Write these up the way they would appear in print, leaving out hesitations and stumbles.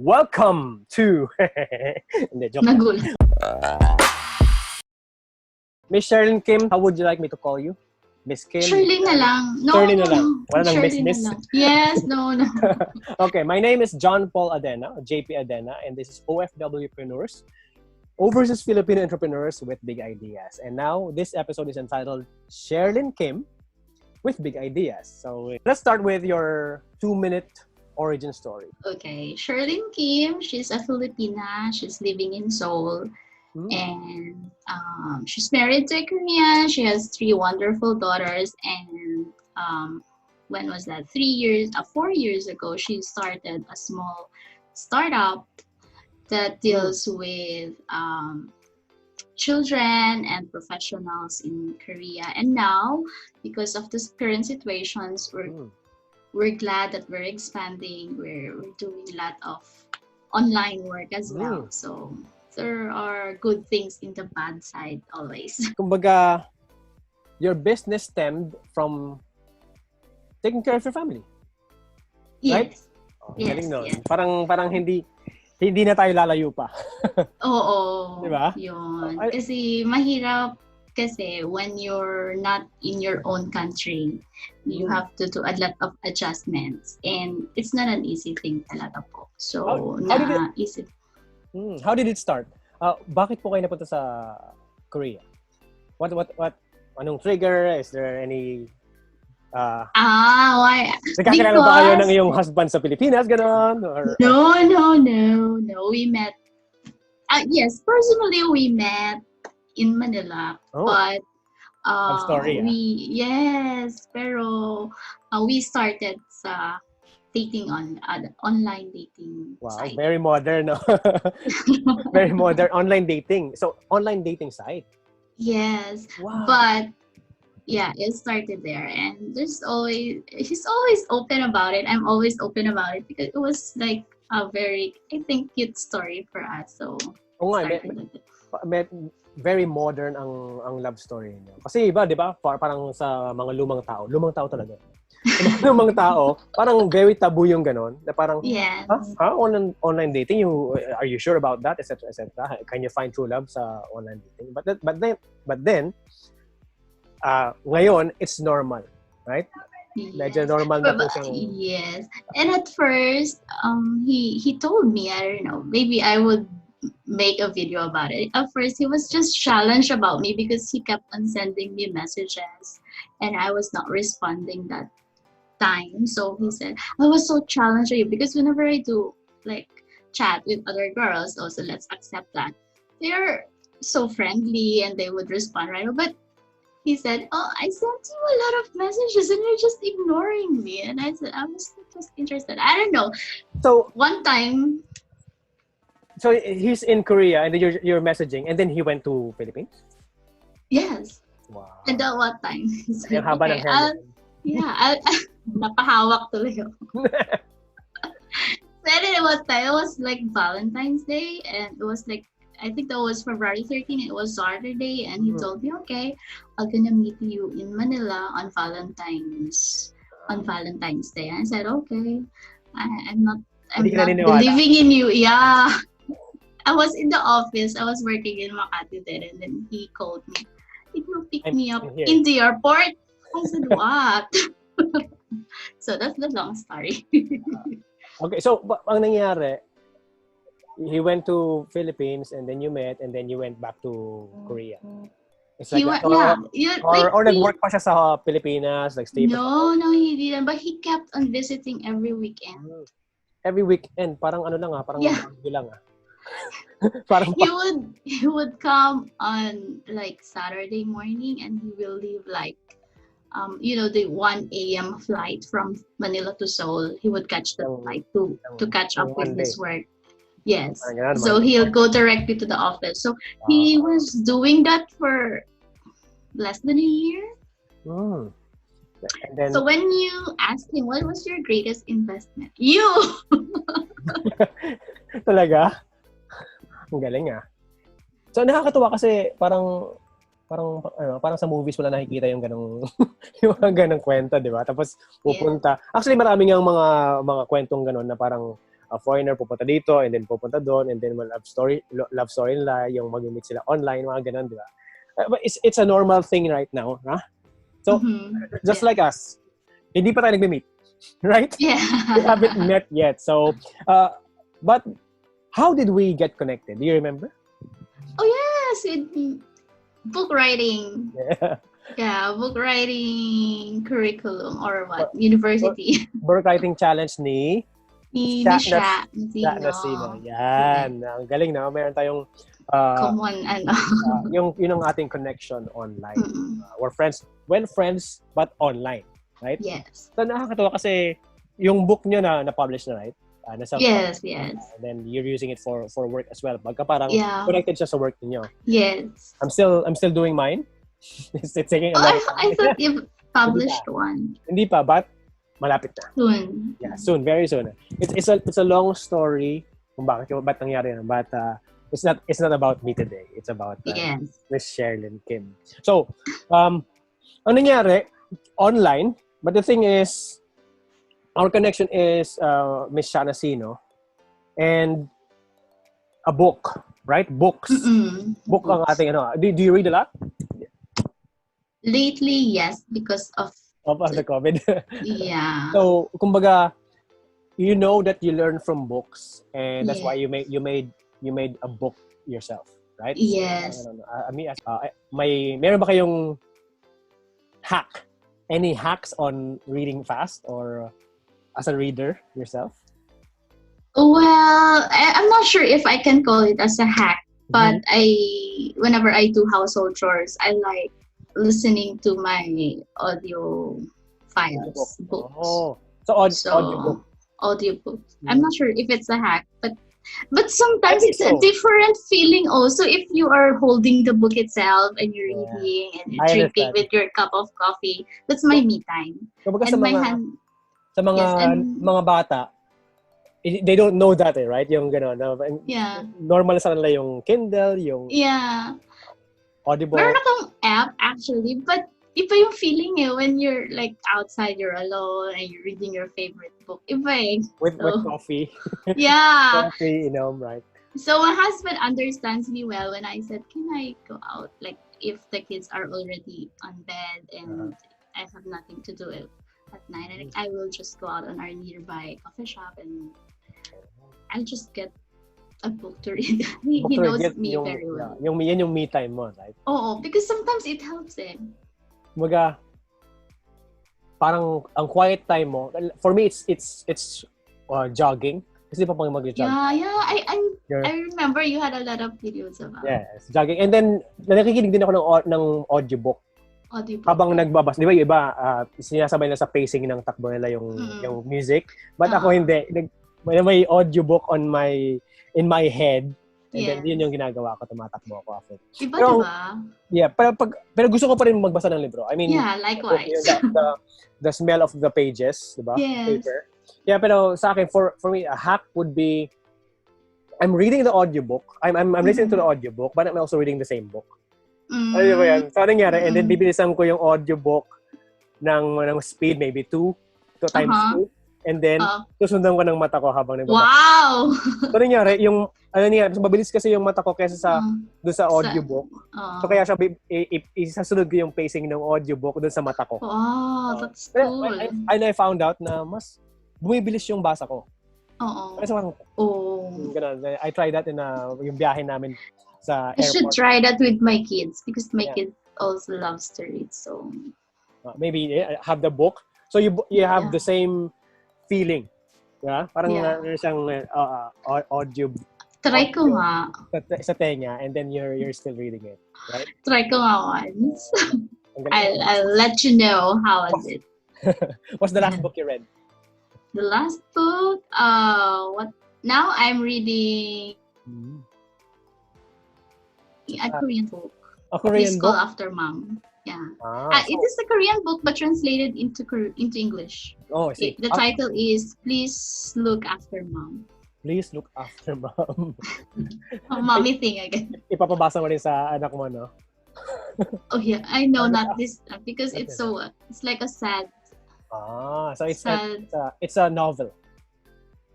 Welcome to... Hindi, joke. Nagulat. Miss Sherlyn Kim, how would you like me to call you? Miss Kim? Sherlyn na lang. No, Sherlyn na lang. Wala nang Sherlyn miss. na lang. Yes, no. Okay, my name is John Paul Adena, JP Adena, and this is OFWpreneurs, Overseas Filipino Entrepreneurs with Big Ideas. And now, this episode is entitled Sherlyn Kim with Big Ideas. So, let's start with your 2-minute origin story. Okay, Sherlyn Kim, she's a Filipina. She's living in Seoul. And she's married to a Korean. She has 3 wonderful daughters. And when was that? 4 years ago, she started a small startup that deals with children and professionals in Korea. And now, because of the current situations, we're glad that we're expanding. We're doing a lot of online work as well. So there are good things in the bad side always. Kumbaga, your business stemmed from taking care of your family. Yes. Right? Oh, Yes, galing nun. yes. Parang hindi na tayo lalayo pa. Oo. Diba? Yun. Kasi mahirap kasi when you're not in your own country, you have to do a lot of adjustments. And it's not an easy thing talaga po. So, How did it start? Bakit po kayo napunta sa Korea? What anong trigger? Is there any why? Nagkakilala ba kayo ng iyong husband sa Pilipinas, gano'n? Or No. We met. Yes, personally we met in Manila, but story, pero we started sa dating on online dating site. Very modern, no? Very modern online dating. So, online dating site. Yes. Wow. But yeah, it started there, and she's always open about it. I'm always open about it because it was like a very, I think, cute story for us. So, very modern ang love story niyo. Kasi iba, 'di ba? Parang sa mga lumang tao talaga. Sa mga lumang tao, parang very taboo yung ganon. Na parang, yes. Online dating, are you sure about that, etc., etc. Can you find true love sa online dating? But then, ngayon it's normal, right? Yes. Medyo normal na po siyang... Yes. And at first, he told me, I don't know, maybe I would make a video about it. At first, he was just challenged about me because he kept on sending me messages and I was not responding that time. So he said, I was so challenged with you because whenever I do like chat with other girls, also let's accept that, they're so friendly and they would respond right away. But he said, I sent you a lot of messages and you're just ignoring me. And I said, I was just interested. I don't know. So one time... So he's in Korea and then you're messaging and then he went to Philippines? Yes. Wow. And at what time? He said, yung haba ng hair. Napahawak tuloy ako. But at what time? It was like Valentine's Day and it was like, I think that was February 13. It was Saturday, and he told me, "Okay, I'm gonna meet you in Manila on Valentine's Day." And I said, "Okay, I'm not believing in you." Yeah, I was in the office. I was working in Makati then, and then he called me. Did you pick me up in the airport? I said, "What?" So that's the long story. Okay, so ang nangyari, he went to Philippines and then you met and then you went back to Korea. It's like or nag-work pa siya sa Pilipinas, like stay. No, he didn't. But he kept on visiting every weekend. Every weekend, parang ano lang parang lang parang he would come on like Saturday morning and he will leave like the 1 a.m. flight from Manila to Seoul. He would catch the flight to catch up with his work. Yes. So he'll go directly to the office. So he was doing that for less than a year. And then, so when you asked him, what was your greatest investment? You! Talaga? Ang galing So nakakatuwa kasi parang sa movies wala nakikita yung ganung yung mga ganung kwento, di ba? Tapos pupunta. Actually marami ngang mga kwentong ganun na parang a foreigner pupunta dito and then pupunta doon and then love story nila, yung mag-meet sila online, mga ganun, di ba? But it's a normal thing right now, huh? So, just like us, hindi pa tayo nagme-meet, right? Yeah. We haven't met yet. So, but how did we get connected? Do you remember? Oh yes, book writing. Yeah. Yeah, book writing curriculum or what? University. Book writing challenge ni Sha Nasino. Yan. Ang galing na. Meron tayong common yung ang ating connection online. We're friends, but online, right? Yes. So nakakatawa kasi yung book nyo na-publish na, right? Yes. And then you're using it for work as well. Pagka parang connected siya sa work niyo. Yes. I'm still doing mine. It's taking a lot of time. I thought you published one. Hindi pa, but malapit na. Soon. Yeah, soon, very soon. It's a long story kung ba't nangyari yan. But it's not about me today. It's about Miss Sherlyn Kim. So, ang nangyari online, but the thing is, our connection is Miss Shanasino and a book, right? Books. Book ang ating Do you read a lot? Lately, yes, because of the COVID. Yeah. So, kumbaga, you know that you learn from books, and that's why you made a book yourself, right? Yes. Meron ba kayong hack? Any hacks on reading fast or as a reader yourself? Well, I'm not sure if I can call it as a hack, but whenever I do household chores, I like listening to my audio files, books. Oh, so audiobook. Audiobooks. I'm not sure if it's a hack, but sometimes it's a different feeling also if you are holding the book itself and you're reading and you're drinking with your cup of coffee. That's my me time. And sa mga bata, they don't know that, right? Yung gano'n. Normal sa nila yung Kindle, yung Audible. Meron akong app actually, but iba yung feeling when you're like outside, you're alone, and you're reading your favorite book. Iba With coffee. Yeah. Coffee, right? So my husband understands me well when I said, can I go out? Like if the kids are already on bed and I have nothing to do at night, and I will just go out on our nearby coffee shop and I'll just get a book to read. He knows me very well. Yan yung me time mo, right? Oo, because sometimes it helps him. Kumbaga, parang ang quiet time mo, for me it's jogging. Kasi pa pang mag-jog. Yeah. I remember you had a lot of videos about. Yes, jogging. And then nakikinig din ako ng audiobook. Habang nagbabas, di ba yung iba sinasabay na sa pacing ng takbo nila yung music, but ako hindi. May audiobook in my head, and then yun yung ginagawa ko, tumatakbo ako after. Iba, diba? Yeah, pero gusto ko pa rin magbasa ng libro. I mean, likewise. The smell of the pages, diba? Yes. Paper. Yeah, pero sa akin, for me, a hack would be, I'm reading the audiobook, I'm listening to the audiobook, but I'm also reading the same book. Ano ba yan? So, nangyari, and then bibilisan ko yung audiobook ng speed, maybe 2 times 2. And then, susundan ko ng mata ko habang nagbabasa. Wow! So, nangyari, mabilis kasi yung mata ko kaysa doon sa audiobook. So, kaya siya, isasunod ko yung pacing ng audiobook doon sa mata ko. Wow, that's cool. And I found out na mas bumibilis yung basa ko. Oo. Kasi parang, ganun. I tried that yung biyahe namin sa airport. I should try that with my kids because my kids also loves to read. So, maybe have the book. So, you have the same feeling. Yeah? Parang siyang audio. Try ko nga. Sa tenga, and then you're still reading it. Right? Try ko nga once. I'll let you know how is it. What's the last book you read? The last book? Now I'm reading a Korean book. A Korean It's book? called After Mom. Yeah. So, it is a Korean book but translated into English. Oh, I see. The title is Please Look After Mom. Please Look After Mom. Mommy thing, I guess. Ipapabasa mo rin sa anak mo, no? Oh yeah, I know, not this because it's like a sad. So it's a novel.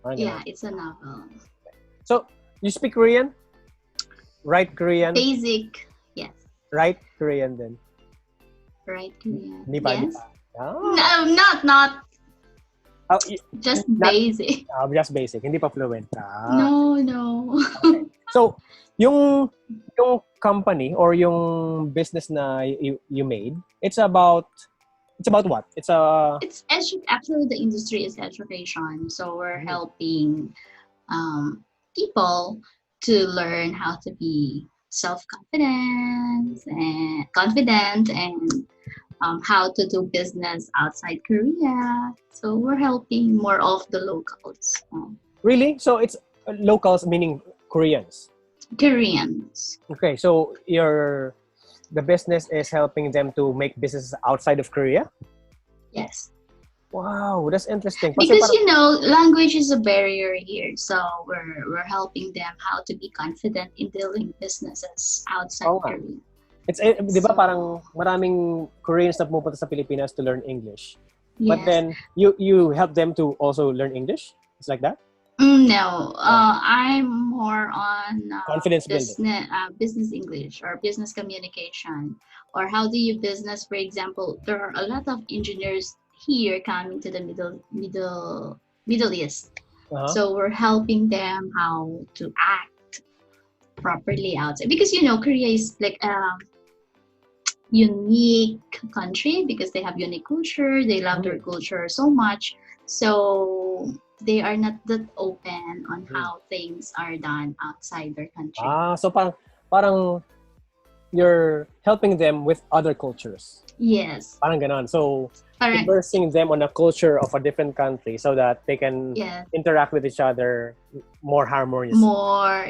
Parang Yeah, ganun. it's a novel. So, you speak Korean? Right Korean? Basic. Yes. Right Korean din? Right, Korean. Hindi pa, hindi Yes. pa. Ah. No, not. Oh, Just not, basic. just basic. Hindi pa fluent. Ah. No. Okay. So, yung company or yung business na you made, it's about what? Actually the industry is education. So we're Mm. helping people to learn how to be confident and how to do business outside Korea. So we're helping more of the locals, Really? So, it's locals, meaning Koreans. Koreans. Okay, so the business is helping them to make businesses outside of Korea? Yes. Wow, that's interesting. Because language is a barrier here, so we're helping them how to be confident in dealing businesses outside Oo nga. Korea. It's, di ba parang maraming Koreans na pumupunta sa Pilipinas to learn English. Yes. But then, you help them to also learn English? It's like that? No, I'm more on Confidence building. business English or business communication, or how do you business. For example, there are a lot of engineers here coming to the Middle East, Uh-huh. so we're helping them how to act properly outside, because Korea is like unique country because they have unique culture. They love their culture so much, so they are not that open on how things are done outside their country. So parang you're helping them with other cultures. Yes. Parang ganon. So immersing them on a culture of a different country so that they can interact with each other more harmoniously.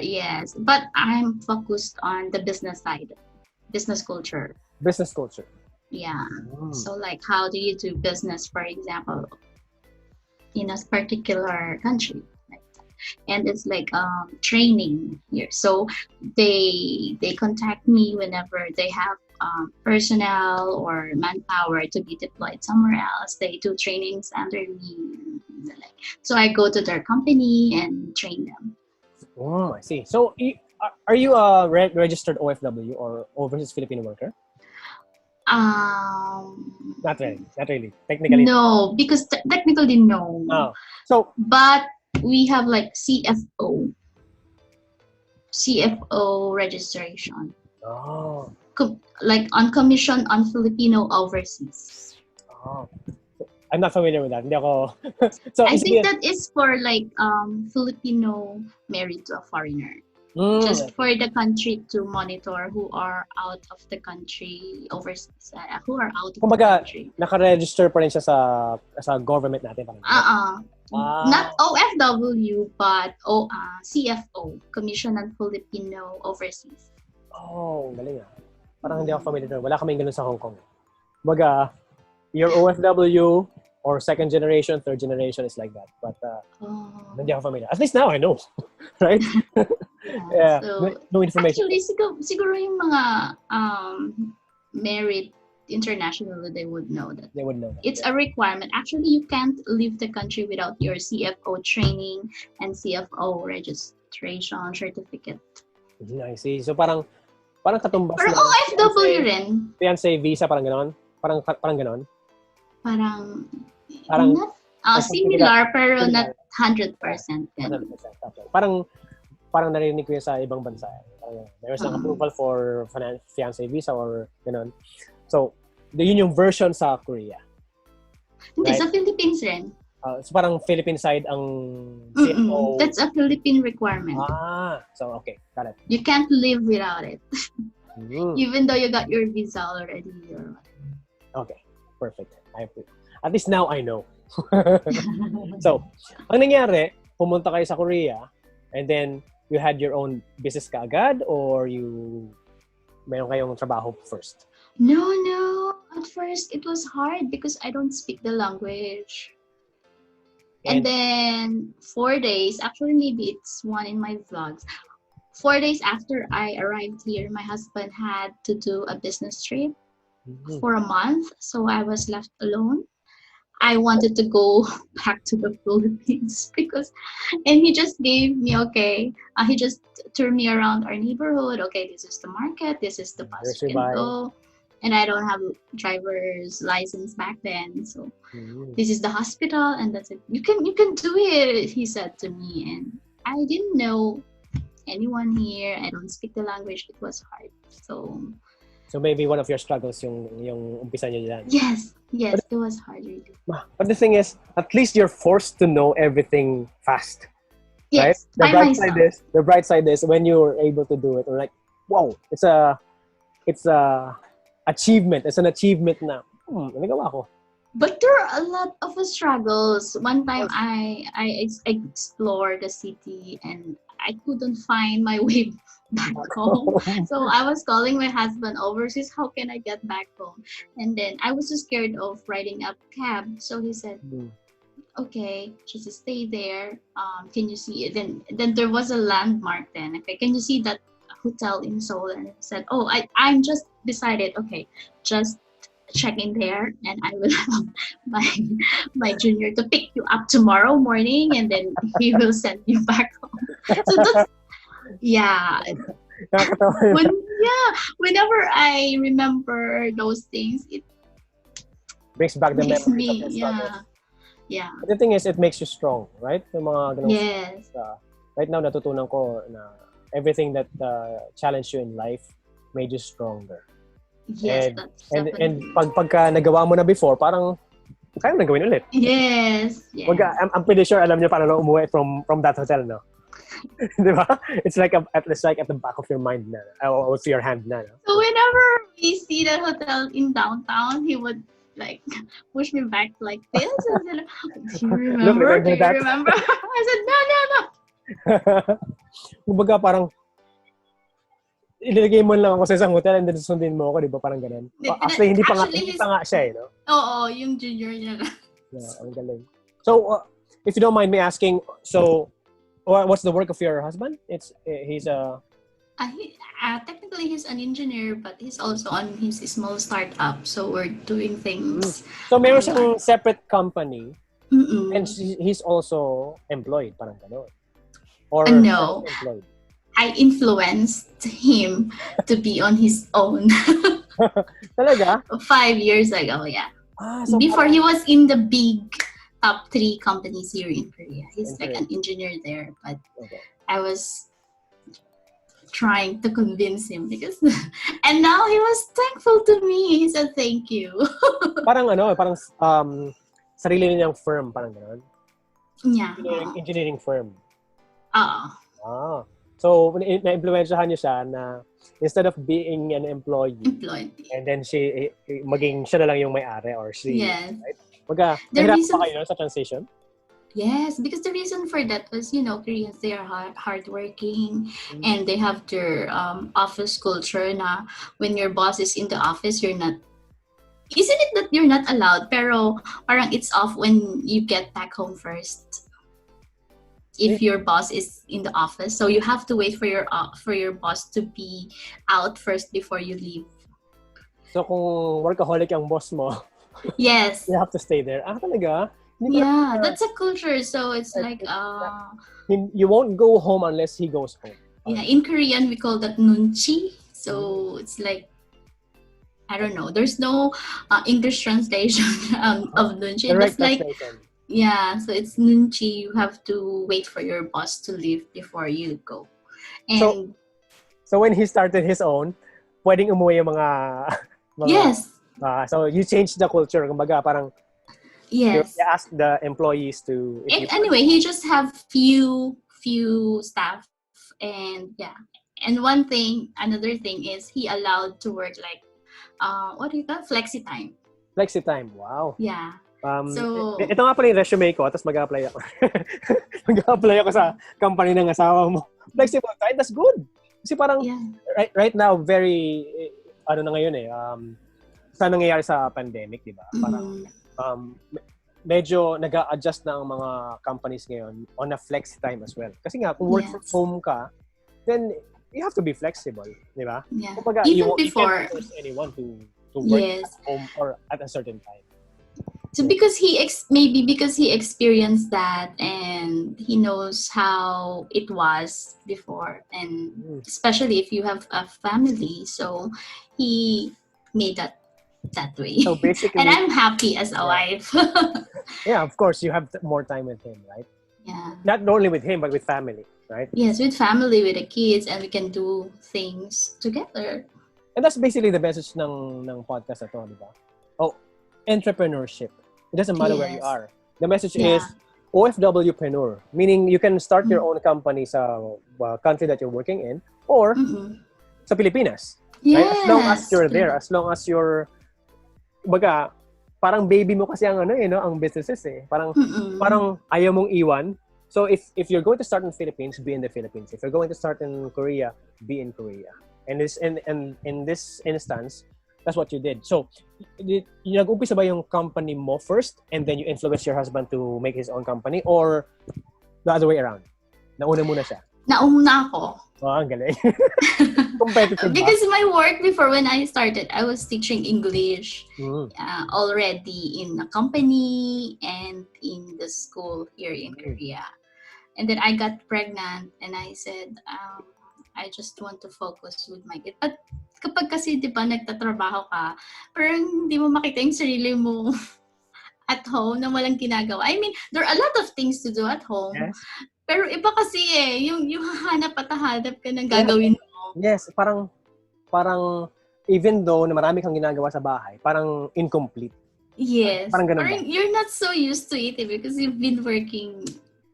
Yes. But I'm focused on the business side, business culture. Business culture. Yeah. So like, how do you do business, for example, in a particular country? And it's like training here. So they contact me whenever they have personnel or manpower to be deployed somewhere else. They do trainings under me. So I go to their company and train them. Oh, I see. So are you a registered OFW or overseas Filipino worker? Not really. Technically, no, because technically no. Oh, so but we have like CFO registration. Oh. Like on commission on Filipino overseas. Oh. I'm not familiar with that. Hindi ako. So I think that is for like Filipino married to a foreigner. Just for the country to monitor who are out of the country overseas, who are out of the country. Naka-register pa rin siya sa government natin. Not OFW, but CFO, Commission on Filipino Overseas. Oh, galing ah. Parang hindi ako familiar. Wala kaming ganun sa Hong Kong. Baga, your OFW or second generation, third generation is like that. But hindi ako familiar. At least now I know. Right? Yeah. So, no information. Actually, siguro yung mga married internationally, they would know that. They would know that. It's a requirement. Actually, you can't leave the country without your CFO training and CFO registration certificate. I see. So parang katumbas na. Pero OFW rin. Fiancé visa, parang ganon? Parang ganon? Parang not, similar, pero not 100%. 100%. Parang narinig ko yun sa ibang bansa. There's an approval for fiancé visa or ganon. So, yun yung version sa Korea. Hindi, right? Sa Philippines rin. So parang Philippine side ang CFO. That's a Philippine requirement. So okay, got it. You can't live without it. Even though you got your visa already. Okay, perfect. At least now I know. So, ang nangyari, pumunta kayo sa Korea and then you had your own business kaagad or meron kayong trabaho first? No. At first, it was hard because I don't speak the language. And then 4 days, actually maybe it's one in my vlogs. 4 days after I arrived here, my husband had to do a business trip for a month. So I was left alone. I wanted to go back to the Philippines and he just gave me, he just turned me around our neighborhood. Okay, this is the market, this is the bus you can go. And I don't have driver's license back then, so this is the hospital, and that's it. You can do it, he said to me, and I didn't know anyone here. I don't speak the language. It was hard. So maybe one of your struggles yung umpisa niyo dyan. Yes, it was hard really. But the thing is, at least you're forced to know everything fast. Yes, right? The bright side is when you're able to do it, or like, wow, it's a achievement. It's an achievement na, nagawa ko. But there are a lot of struggles. One time I explored the city and I couldn't find my way back home. So I was calling my husband overseas, how can I get back home? And then I was so scared of riding a cab. So he said, okay, just stay there. Can you see it? Then there was a landmark then. Okay, can you see that hotel in Seoul? And I said, I'm just beside it. Okay, just check in there and I will have my junior to pick you up tomorrow morning and then he will send you back home. So that's whenever I remember those things, it brings back the makes memories me yeah. But the thing is, it makes you strong, right? Yung mga ganung yes. Right now natutunan ko na everything that challenged you in life made you stronger. Yes, and pagka nagawa mo na before, parang kaya mo na gawin ulit. Yes. I'm pretty sure alam niyo paano umuwi from that hotel, no? Di ba? It's like at the back of your mind na, or of your hand na. No? So whenever we see that hotel in downtown, he would like push me back like this and then, do you remember? Do you remember? I said, no. Kumbaga parang ilagay mo lang ako sa isang hotel and then susundin mo ako, di ba? Parang ganun. Actually, hindi pa nga siya, eh, no? Oo, yung junior niya. Yeah, ang galing. So, if you don't mind me asking, so, what's the work of your husband? He's a... technically, he's an engineer, but he's also on his small startup. So, we're doing things. So, meron siyang separate company and he's also employed, parang ganun. Or no. Employed? I influenced him to be on his own. Talaga? 5 years ago, yeah. So before he was in the big top 3 companies here in Korea. He's like an engineer there, but I was trying to convince him because and now he was thankful to me. He said thank you. parang sarili niyang firm, parang gano'n? Yeah. Engineering firm. So, na-influensyahan niyo siya na instead of being an employee, and then maging siya na lang yung may-ari or she, right? Nahirap pa kayo sa transition? Yes, because the reason for that was, Koreans, they are hardworking and they have their office culture na when your boss is in the office, isn't it that you're not allowed, pero parang it's off when you get back home first. If your boss is in the office, so you have to wait for your boss to be out first before you leave. So kung workaholic ang boss mo, yes, you have to stay there. Talaga? Yeah, that's a culture. So it's like you won't go home unless he goes home. Yeah, in Korean we call that nunchi. So it's like, I don't know. There's no English translation of nunchi. Direct it's like translation. Yeah, so it's nunchi. You have to wait for your boss to leave before you go. And so when he started his own, pwedeng umuwi yung mga yes. So you changed the culture. Kumbaga parang yes. You ask the employees to. Anyway, he just have few staff, and another thing is he allowed to work like what do you call flexi time. Flexi time. Wow. Yeah. So, ito nga pala yung resume ko, tapos mag-a-apply ako. Mag-a-apply ako sa company ng asawa mo. Flexible time, that's good. Kasi parang, right now, very, na ngayon sa nangyayari sa pandemic, di ba? Parang, medyo nag-a-adjust na ang mga companies ngayon on a flexi time as well. Kasi nga, kung work from home ka, then you have to be flexible, di ba? Yeah. Kumbaga, even you before, can't force anyone to work at home or at a certain time. So because maybe because he experienced that and he knows how it was before, and especially if you have a family, so he made that way. So basically, and I'm happy as a wife. Yeah, of course, you have more time with him, right? Yeah. Not only with him, but with family, right? Yes, with family, with the kids, and we can do things together. And that's basically the message ng podcast na to, di ba? Oh, entrepreneurship. It doesn't matter where you are. The message is OFWpreneur, meaning you can start your own company sa country that you're working in or sa Pilipinas. Yes. Right? As long as you're there, as long as you're baga, parang baby mo kasi ang ang businesses eh. Parang ayaw mong iwan. So if you're going to start in the Philippines, be in the Philippines. If you're going to start in Korea, be in Korea. And in this instance, that's what you did. So, nag-umpisa ba yung company mo first and then you influence your husband to make his own company, or the other way around? Nauna muna siya? Nauna ako. Oh, ang galing. Competitive Because my work before, when I started, I was teaching English already in a company and in the school here in Korea. And then I got pregnant and I said, I just want to focus with my kid. But kapag kasi, di ba, nagtatrabaho ka, parang hindi mo makita yung sarili mo at home na walang ginagawa. I mean, there are a lot of things to do at home. Yes. Pero iba kasi yung hahanap at hahanap ka ng gagawin mo. Yes, parang even though na marami kang ginagawa sa bahay, parang incomplete. Yes. Parang ganun ba? You're not so used to it because you've been working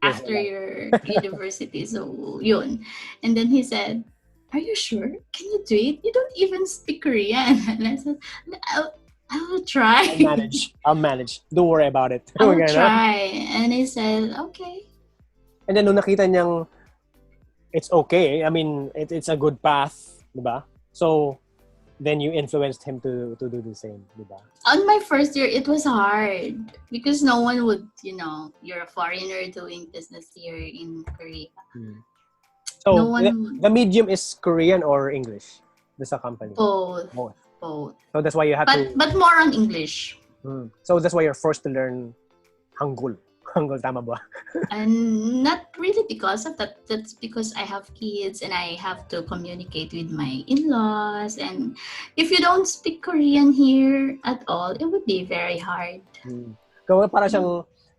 after your university. So, yun. And then he said, are you sure? Can you do it? You don't even speak Korean. And I said, I will try. I'll manage. Don't worry about it. I will try. And he said, okay. And then nung nakita niyang it's okay, I mean, it's a good path, di ba? So, then you influenced him to do the same, di ba? On my first year, it was hard because no one would, you're a foreigner doing business here in Korea. So, no one the medium is Korean or English? This company? Both. So, that's why you have to... But more on English. So, that's why you're forced to learn Hangul. Hangul, tama ba? And not really because of that. That's because I have kids and I have to communicate with my in-laws. And if you don't speak Korean here at all, it would be very hard.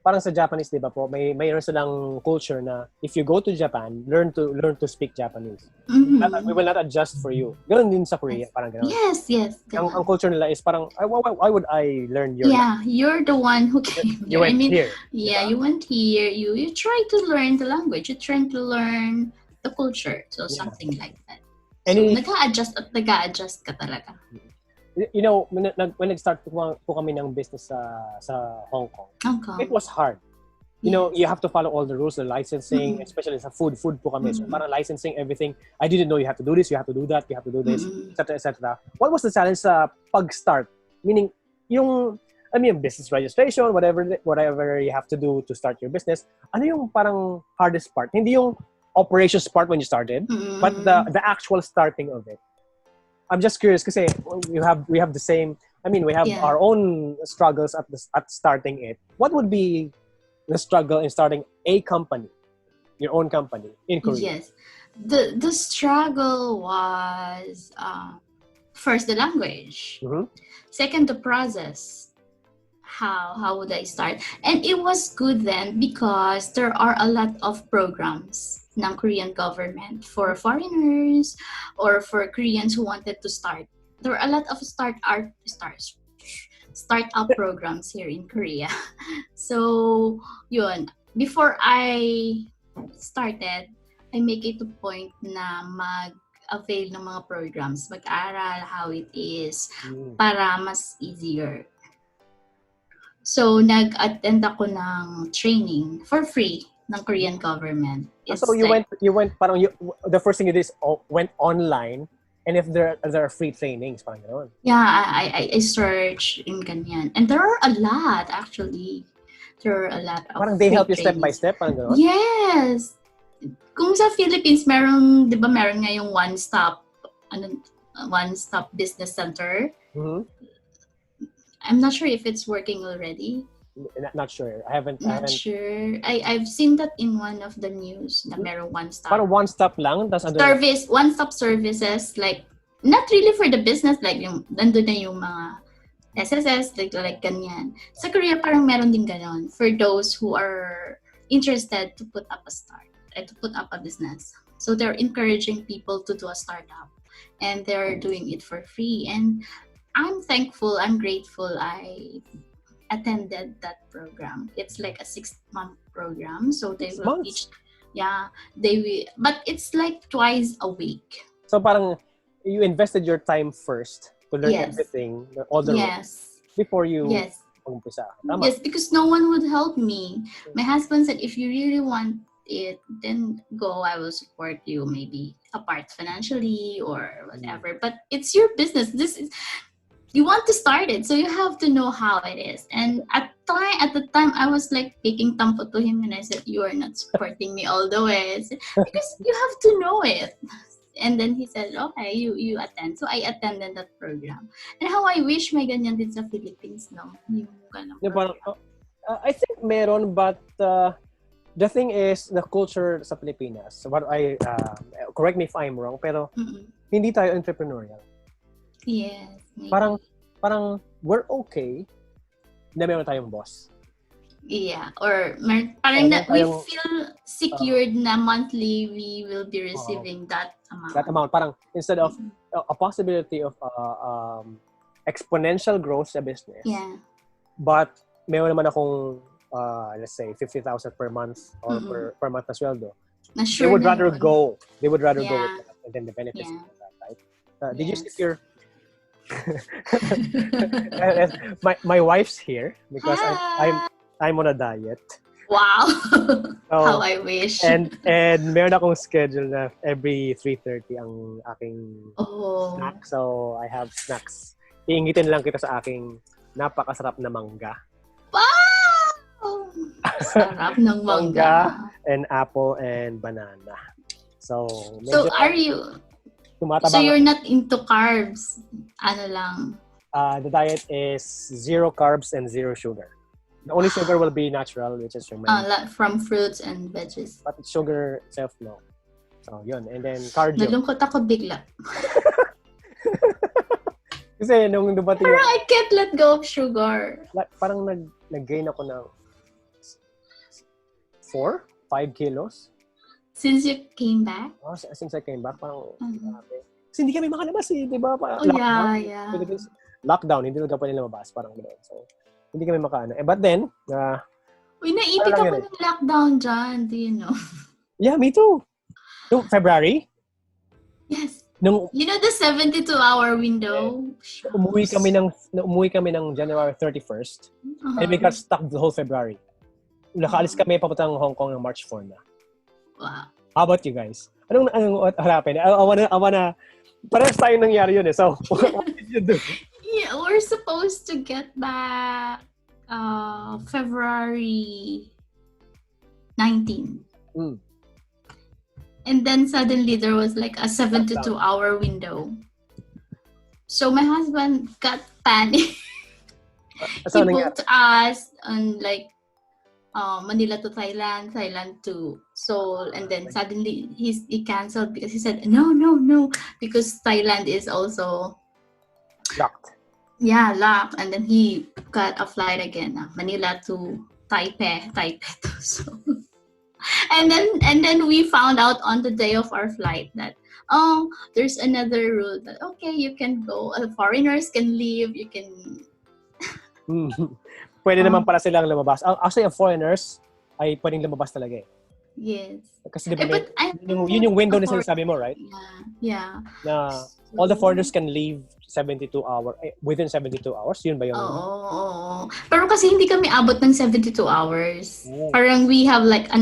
Parang sa Japanese, di ba po, mayroon silang culture na if you go to Japan, learn to speak Japanese. We will not adjust for you. Ganun din sa Korea, parang ganun. Yes. Ang culture nila is parang, why would I learn your language? You're the one who came here. Here. Yeah, you went here. You try to learn the language. You try to learn the culture. So something like that. So nag-a-adjust ka talaga. When nag-start po kami ng business sa Hong Kong, it was hard. You have to follow all the rules, the licensing, especially sa food po kami. So parang licensing, everything. I didn't know you have to do this, you have to do that, you have to do this, etc. What was the challenge sa pag-start? Meaning, yung business registration, whatever you have to do to start your business, ano yung parang hardest part? Hindi yung operations part when you started, but the actual starting of it. I'm just curious kasi we have the same. I mean, we have our own struggles at starting it. What would be the struggle in starting a company, your own company in Korea? Yes, the struggle was first the language, second the process. How would I start? And it was good then because there are a lot of programs ng Korean government for foreigners or for Koreans who wanted to start. There are a lot of startup programs here in Korea. So, yun. Before I started, I make it a point na mag-avail ng mga programs, mag-aral how it is para mas easier. So, nag-attend ako ng training for free ng Korean government. So you went parang the first thing you did is went online, and if there are free trainings, parang gano'n. Yeah, I search in ganyan. And there are a lot actually. There are a lot of parang they help you step by step, parang gano'n? Yes. Kung sa Philippines, meron nga yung one-stop business center. I'm not sure if it's working already. Not sure. I haven't. Sure. I've seen that in one of the news na meron one-stop. Parang one-stop lang. Tas service, one-stop services, like, not really for the business, like, yung, nandun na yung mga SSS, like ganyan. Sa Korea, parang meron din ganon for those who are interested to put up a business. So they're encouraging people to do a startup, and they're doing it for free. And I'm thankful, I'm grateful I attended that program. It's like a 6-month program, so they will teach. Yeah, they will, but it's like twice a week. So parang you invested your time first to learn everything, all the rules, before you umpisa. Tama. Yes, because no one would help me. My husband said, if you really want it, then go. I will support you, maybe apart financially or whatever. But it's your business. You want to start it, so you have to know how it is. And at the time, I was like taking tampo to him, and I said, "You are not supporting me all the way," because you have to know it. And then he said, "Okay, you attend." So I attended that program. And how I wish may ganyan din sa Philippines, no? Yung ganun program. I think meron, but the thing is the culture sa Pilipinas. What I correct me if I'm wrong, pero hindi tayo entrepreneurial. Yes. Maybe. Parang we're okay na meron tayong boss. Yeah, or parang we feel secured na monthly we will be receiving that amount. That amount, parang instead of a possibility of exponential growth sa business. Yeah. But meron naman akong let's say 50,000 per month or per month na sweldo. They would rather go with that and then the benefits of that, right? Did you secure my wife's here because I'm on a diet. Wow. So, how I wish. And meron akong schedule na every 3:30 ang aking snack. So I have snacks. Iingitin lang kita sa aking napakasarap na mangga. Wow! Sarap ng mangga. And apple and banana. So are you tumatabang. So you're not into carbs? Ano lang? The diet is 0 carbs and 0 sugar. The only sugar will be natural, which is from fruits and veggies. But sugar itself, no. So, yun. And then, cardio. Nalungkot ako bigla. Kasi, nung dumating... Parang I can't let go of sugar. Parang nag-gain ako ng 4-5 kilos. Since you came back? Oh, since I came back, parang... Kasi hindi kami makalabas di ba? Parang lockdown. Lockdown, hindi lang pa nila mabas. Parang gano'n. So, hindi kami makaano. But then, naipit ako ng lockdown dyan. Do you know? Yeah, me too. No, February? Yes. You know the 72-hour window? Umuwi kami ng January 31st. And we got stuck the whole February. Nakaalis kami papuntang Hong Kong ng March 4 na. Wow. How about you guys? Anong harapin? I wanna parehas tayo nangyari yun eh. So, what did you do? Yeah, we're supposed to get back February 19. And then suddenly there was like a 72-hour window. So my husband got panic. He booked us on like Manila to Thailand, Thailand to Seoul, and then suddenly he canceled because he said no, because Thailand is also locked. Yeah, locked, and then he got a flight again, Manila to Taipei to Seoul. And then we found out on the day of our flight that there's another rule that you can go, foreigners can leave, you can. Pwede naman pala silang lumabas. Actually, ang foreigners ay pwedeng lumabas talaga eh. Yes. Kasi di ba yun yung window na sinasabi mo, right? Yeah. Na all the foreigners can leave within 72 hours. Yun ba yung... Oo. Pero kasi hindi kami abot ng 72 hours. Parang we have like a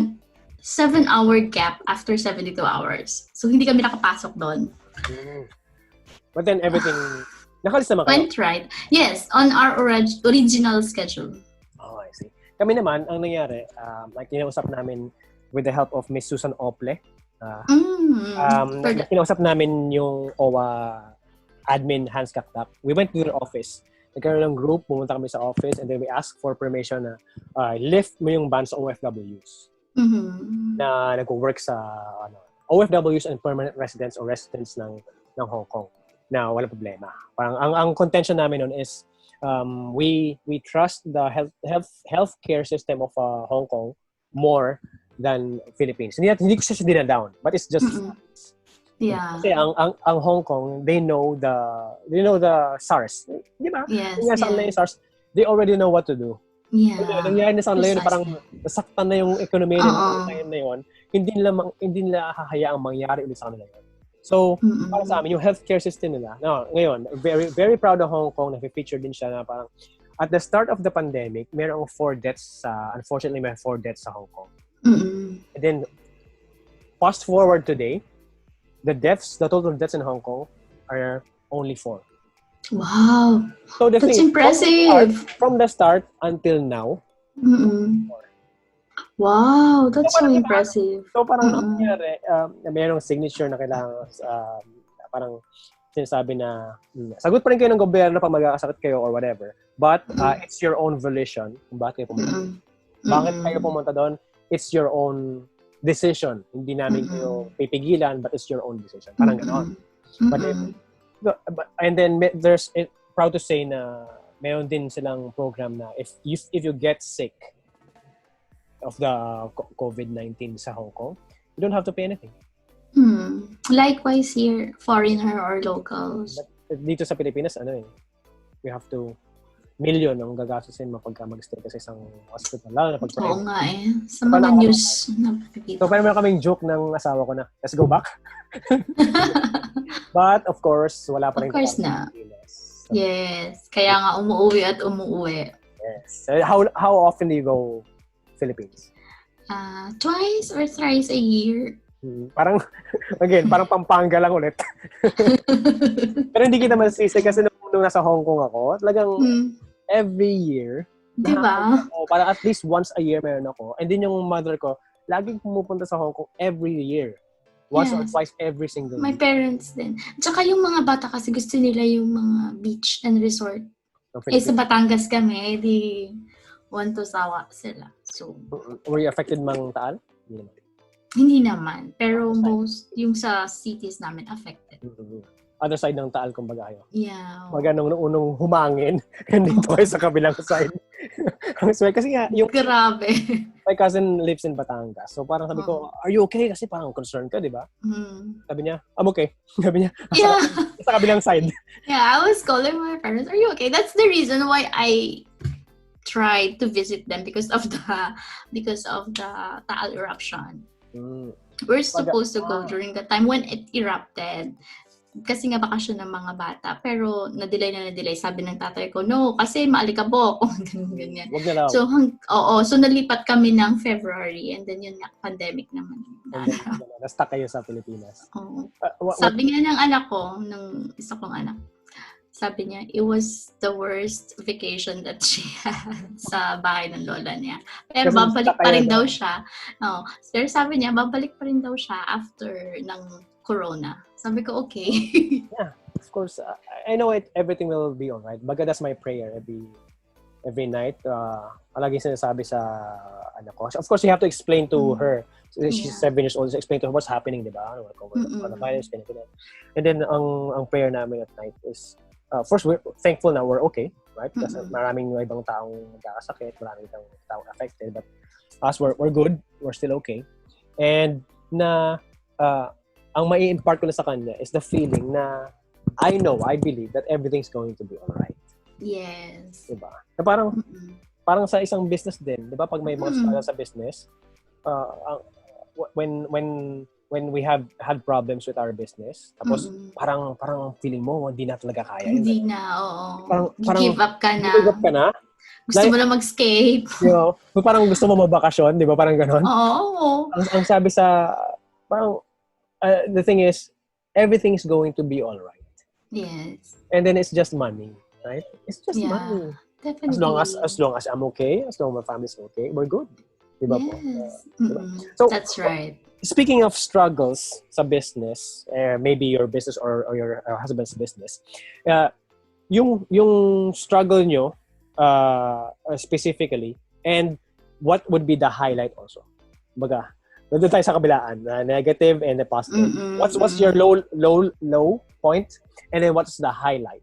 7-hour gap after 72 hours. So hindi kami nakapasok doon. But then everything... Nakalis naman kayo? Went right. Yes, on our original schedule. Oh, I see. Kami naman, ang nangyari, like kinausap namin with the help of Miss Susan Ople. Kinausap namin yung OWA admin Hans Kaktak. We went to their office. nagkaroon ng group, pumunta kami sa office, and then we ask for permission na lift mo yung ban sa OFWs na nag-work sa OFWs and permanent residents or residents ng Hong Kong na wala problema. Parang ang contention namin nun is we trust the healthcare system of Hong Kong more than Philippines. Hindi ko siya dinadown, but it's just yeah. Kasi ang Hong Kong, they know the SARS, di ba? Yes. Yung SARS, they already know what to do. Yeah. Nangyari na sa kanila yun, parang nasaktan na yung ekonomiya ng time na yun, hindi nila hahayaang mangyari ulit sa kanila yun. So, para sa amin, yung healthcare system nila, ngayon, very, very proud of Hong Kong, na-feature din siya na parang, at the start of the pandemic, merong 4 deaths unfortunately, may 4 deaths sa Hong Kong. And then, fast forward today, the total deaths in Hong Kong are only 4. Wow. So that's impressive. From the start until now. Wow, that's so impressive. So parang nangyari, mayroong signature na kailangan parang sinasabi na sagot pa rin kayo ng gobyerno pag magkakasakit kayo or whatever. But it's your own volition kung bakit kayo pumunta. Bakit kayo pumunta doon? It's your own decision. Hindi namin kayo pipigilan, but it's your own decision. Parang gano'n. And then there's proud to say na mayroon din silang program na if you get sick of the COVID-19 sa Hong Kong, you don't have to pay anything. Likewise here, foreigner or locals. But dito sa Pilipinas, we have to million ang gagastusin mo pagka mag-stay ka sa isang hospital. Lalo na pag-private. Oo nga Sa mga news na nakikita. So, parang kaming joke ng asawa ko na, let's go back. But, of course, wala pa rin. Of course na. So, yes. Kaya nga umuwi at umuwi. Yes. So, how often do you go Philippines? Twice or thrice a year. Parang, again, parang Pampanga lang ulit. Pero hindi kita masisi kasi nung nasa Hong Kong ako, talagang every year, diba? Parang at least once a year meron ako. And then yung mother ko, laging pumupunta sa Hong Kong every year. Once or twice every single My parents din. Tsaka yung mga bata kasi gusto nila yung mga beach and resort. Sa Batangas kami, di want to sawa sila. So, were you affected mang Taal? Hindi naman. Pero most, yung sa cities namin, affected. Other side ng Taal, kumbaga kayo. Yeah. Nung unong humangin, dito kayo sa kabilang side. Kasi nga, yung grabe. My cousin lives in Batangas. So parang sabi ko, are you okay? Kasi parang concerned ka, di ba? Sabi niya, I'm okay. Sabi niya, sa kabilang side. Yeah, I was calling my parents, are you okay? That's the reason why I tried to visit them because of the Taal eruption. We're supposed to go during the time when it erupted. Kasi nga bakasyon ng mga bata. Pero na-delay. Sabi ng tatay ko, no, kasi maalikabok. Ganyan. Wag na lang. So, so nalipat kami ng February and then yun nga, pandemic naman. Na-stuck kayo sa Pilipinas. Sabi nga ng anak ko, ng isa kong anak, sabi niya, it was the worst vacation that she had sa bahay ng lola niya. Pero babalik pa rin daw siya. Pero sabi niya, babalik pa rin daw siya after ng corona. Sabi ko, okay. Yeah, of course. I know everything will be alright. Baga that's my prayer every night. Palaging sinasabi sa anak ko. Of course, you have to explain to her. She's 7 years old. So explain to her what's happening, di ba? Coronavirus, and then, ang prayer namin at night is, first, we're thankful na we're okay, right? Kasi maraming ibang taong nagkakasakit, maraming taong affected. But us, we're good. We're still okay. And ang mai-impart ko na sa kanya is the feeling na I believe that everything's going to be alright. Yes. Diba? Na parang sa isang business din, diba? Pag may mga struggle sa business, when we have had problems with our business, tapos parang feeling mo, hindi na talaga kaya. Hindi na, oo. Parang give up ka na. Give up ka na. Gusto mo na mag-escape. Parang gusto mo mabakasyon, di ba? Parang ganon. Oo. Ang sabi sa, parang, the thing is, everything is going to be all right. Yes. And then it's just money, right? It's just money. Definitely. As long as I'm okay, as long as my family's okay, we're good. Diba po? Diba? So, that's right. Speaking of struggles sa business, maybe your business or your husband's business, yung struggle nyo specifically, and what would be the highlight also? Baga, nandun tayo sa kabilaan, negative and the positive. What's your low point, and then what's the highlight?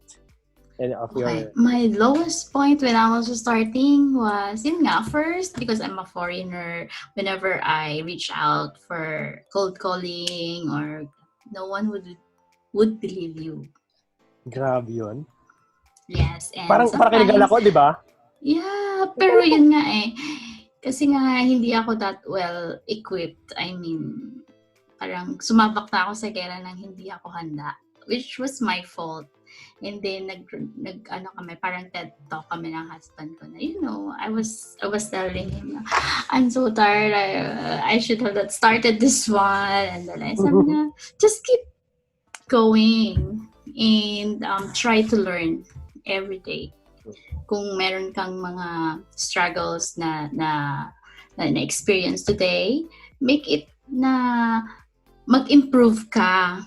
And of your... My lowest point when I was starting was, yun nga, first, because I'm a foreigner, whenever I reach out for cold calling or no one would believe you. Grabe yun. Yes, and parang kinigal ako, di ba? Yeah, pero yun nga eh. Kasi nga, hindi ako that well equipped. I mean, parang sumabak na ako sa kera nang hindi ako handa. Which was my fault. And then, kami, parang TED talk kami ng husband ko na, I was telling him, I'm so tired, I should have not started this one. And then I said, just keep going and try to learn every day. Kung meron kang mga struggles na experience today, make it na mag-improve ka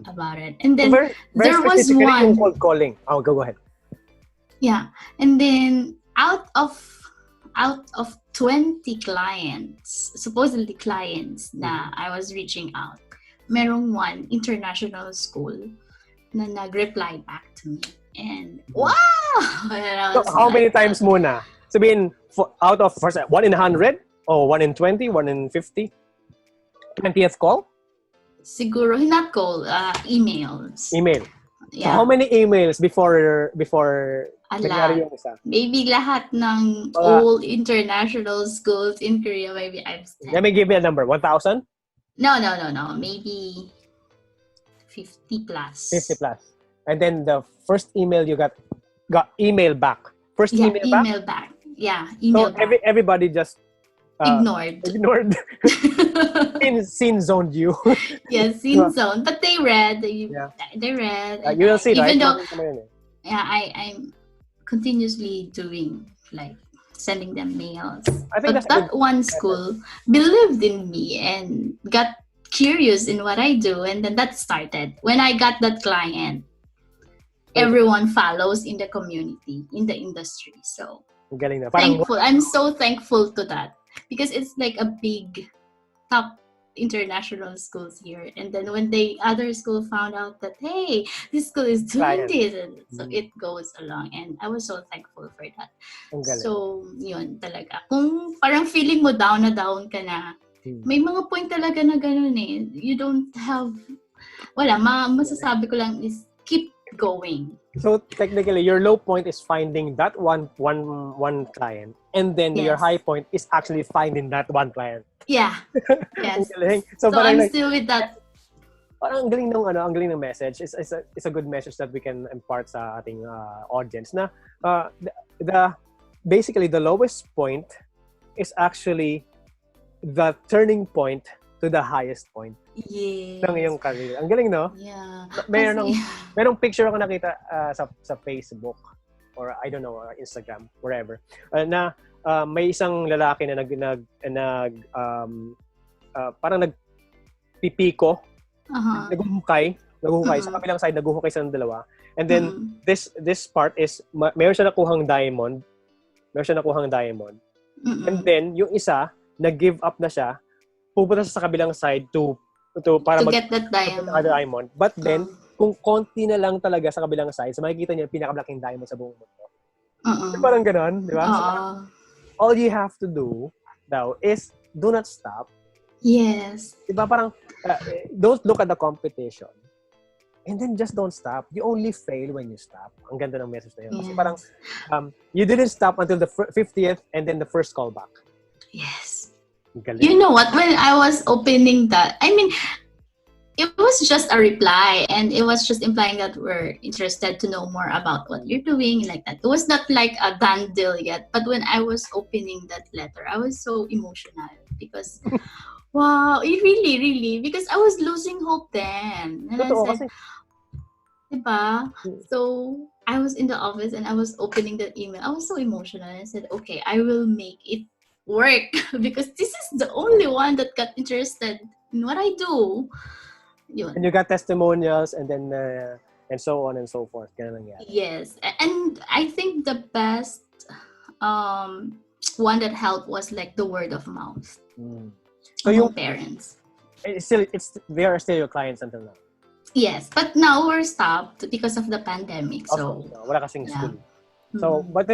about it. And then very there was one cold calling. Oh, go ahead. Yeah, and then out of 20 clients, supposedly clients na I was reaching out, merong one international school na nag-reply back to me. And wow! So, how many times muna? Sabihin, out of first 1 in 100? Or 1 in 20? 1 in 50? 20th call? Siguro, not call, emails. Email. Yeah. So, how many emails before nangyari yung isa? Maybe lahat ng all international schools in Korea, maybe I've sent. Let me give you a number. 1,000? No. Maybe 50 plus. 50 plus. And then the first email you got email back. First email back? Yeah, email back. So everybody just ignored. Scene zoned you. Yeah, scene zone. But they read. They read. You will see, even right? Though, I'm continuously doing, like, sending them mails. I think but that one school believed in me and got curious in what I do. And then that started. When I got that client, everyone follows in the community, in the industry. So, thankful. I'm so thankful to that. Because it's like a big top international schools here. And then when the other school found out that, hey, this school is doing this, and so it goes along. And I was so thankful for that. So, yun talaga. Kung parang feeling mo down na down ka na, may mga point talaga na ganun eh. You don't have, masasabi ko lang is keep going. So technically, your low point is finding that one client, and then your high point is actually finding that one client. Yeah. Yes. So I'm still with that. Parang ang galing ng message. It's a good message that we can impart sa ating audience. Na basically the lowest point is actually the turning point to the highest point. Yes. Ng iyong career. Ang galing, no? Yeah. Merong picture ako nakita sa Facebook or I don't know, Instagram, wherever. Na may isang lalaki na parang nagpipiko, naguhukay sa kabilang side, naguhukay sa dalawa. And then this part is mayroon siya nakuhang diamond. And then yung isa, nag-give up na siya, pupunta sa kabilang side to get that diamond. But then, kung konti na lang talaga sa kabilang side, so makikita niya yung pinakamalaking diamond sa buong mundo. Parang ganon, di ba? So, all you have to do daw is do not stop. Yes. Di ba? Parang, don't look at the competition. And then just don't stop. You only fail when you stop. Ang ganda ng message na yun. Kasi parang, you didn't stop until the 50th and then the first call back. Yes. You know what? When I was opening that, I mean, it was just a reply and it was just implying that we're interested to know more about what you're doing, like that. It was not like a done deal yet. But when I was opening that letter, I was so emotional because, wow, it really, because I was losing hope then. And I said, diba? So I was in the office and I was opening that email. I was so emotional and I said, okay, I will make it work because this is the only one that got interested in what I do. Yun. And you got testimonials and then and so on and so forth. Ganun nangyari. Yes. And I think the best one that helped was like the word of mouth So among parents. they are still your clients until now. Yes, but now we're stopped because of the pandemic. So Wala kasing school. So, but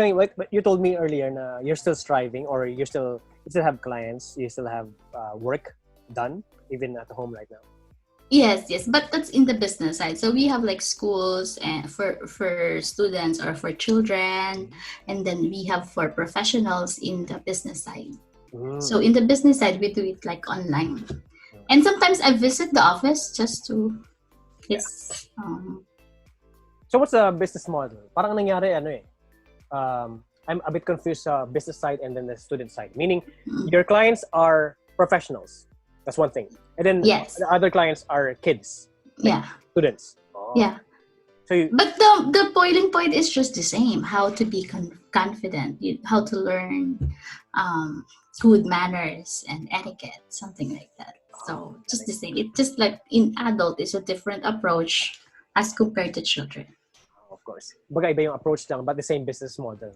you told me earlier na you're still striving, or you still have clients, you still have work done even at home right now. Yes, but that's in the business side. So we have like schools and for students or for children, and then we have for professionals in the business side. So in the business side, we do it like online, and sometimes I visit the office just to. Yes. So what's the business model? Parang nangyari I'm a bit confused sa business side and then the student side. Meaning, your clients are professionals. That's one thing. And then the other clients are kids. Like students. Oh. Yeah. So but the boiling point is just the same. How to be confident. How to learn good manners and etiquette. Something like that. So just the same. It's just like in adult, it's a different approach as compared to children. Of course. Baga iba yung approach lang, but the same business model.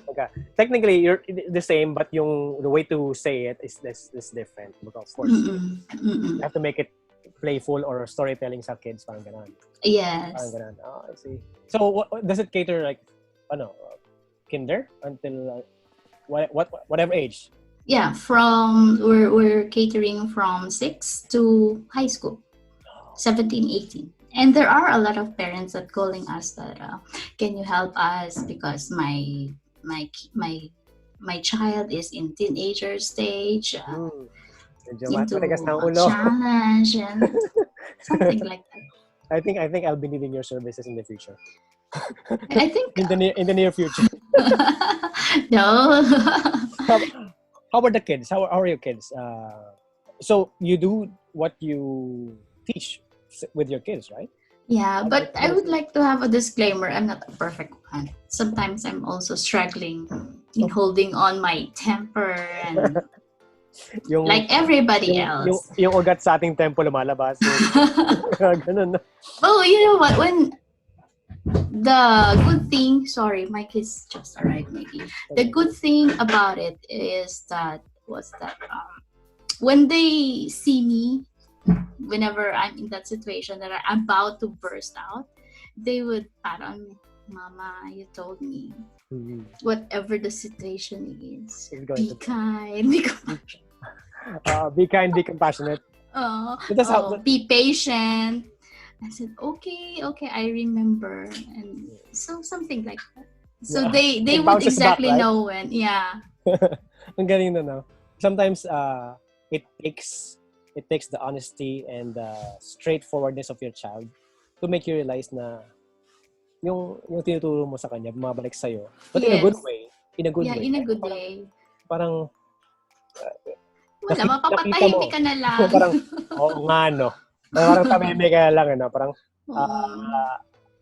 Okay. Technically, you're the same, but the way to say it is different. Because of course, you have to make it playful or storytelling sa kids, parang ganon. Yes. Parang ganon. Oh, I see. So, does it cater like, kinder until whatever age? Yeah, we're catering from 6 to high school, 17, 18. And there are a lot of parents that calling us that can you help us because my child is in teenager stage, into a challenge and something like that. I think I'll be needing your services in the future. I think in the near future. No. How about the kids? How are your kids? So you do what you teach with your kids, right? Yeah, but I would like to have a disclaimer. I'm not a perfect one. Sometimes I'm also struggling in holding on my temper and like everybody else. Yung ugat sa ating tempo lumalabas. Ganun. Oh, you know what? When the good thing, sorry, my kids just arrived maybe. The good thing about it is that when they see me, whenever I'm in that situation that I'm about to burst out, they would pat on me. Mama, you told me whatever the situation is, be kind, be compassionate. Be kind, be compassionate. Be patient. I said, okay, I remember. And so something like that. So they would exactly back, right? know when, Ang galing na, no? Sometimes it takes the honesty and the straightforwardness of your child to make you realize na yung tinuturo mo sa kanya, bumabalik sa'yo. But in a good way. In a good way. In a good way. Parang wala, mapapatahimik ka na lang. Parang, oo nga, no? Parang tamimik ka na lang, no? Parang,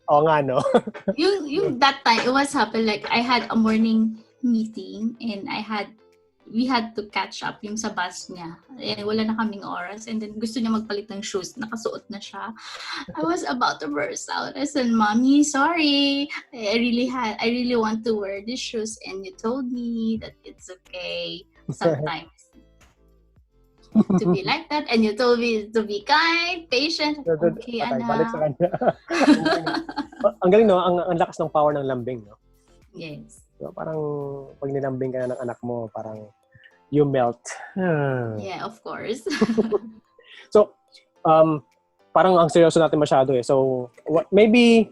oo nga, no? yung that time, it was happened like, I had a morning meeting and we had to catch up yung sa bus niya. And wala na kaming oras. And then gusto niya magpalit ng shoes. Nakasuot na siya. I was about to burst out. I said, Mommy, sorry. I really want to wear these shoes. And you told me that it's okay sometimes to be like that. And you told me to be kind, patient. Okay, anak. Balik sa kanya. Ang galing, no? Ang lakas ng power ng lambing, no? Yes. So, parang pag nilambing ka na ng anak mo, parang you melt. Yeah, of course. So, parang ang seryoso natin masyado eh. So, maybe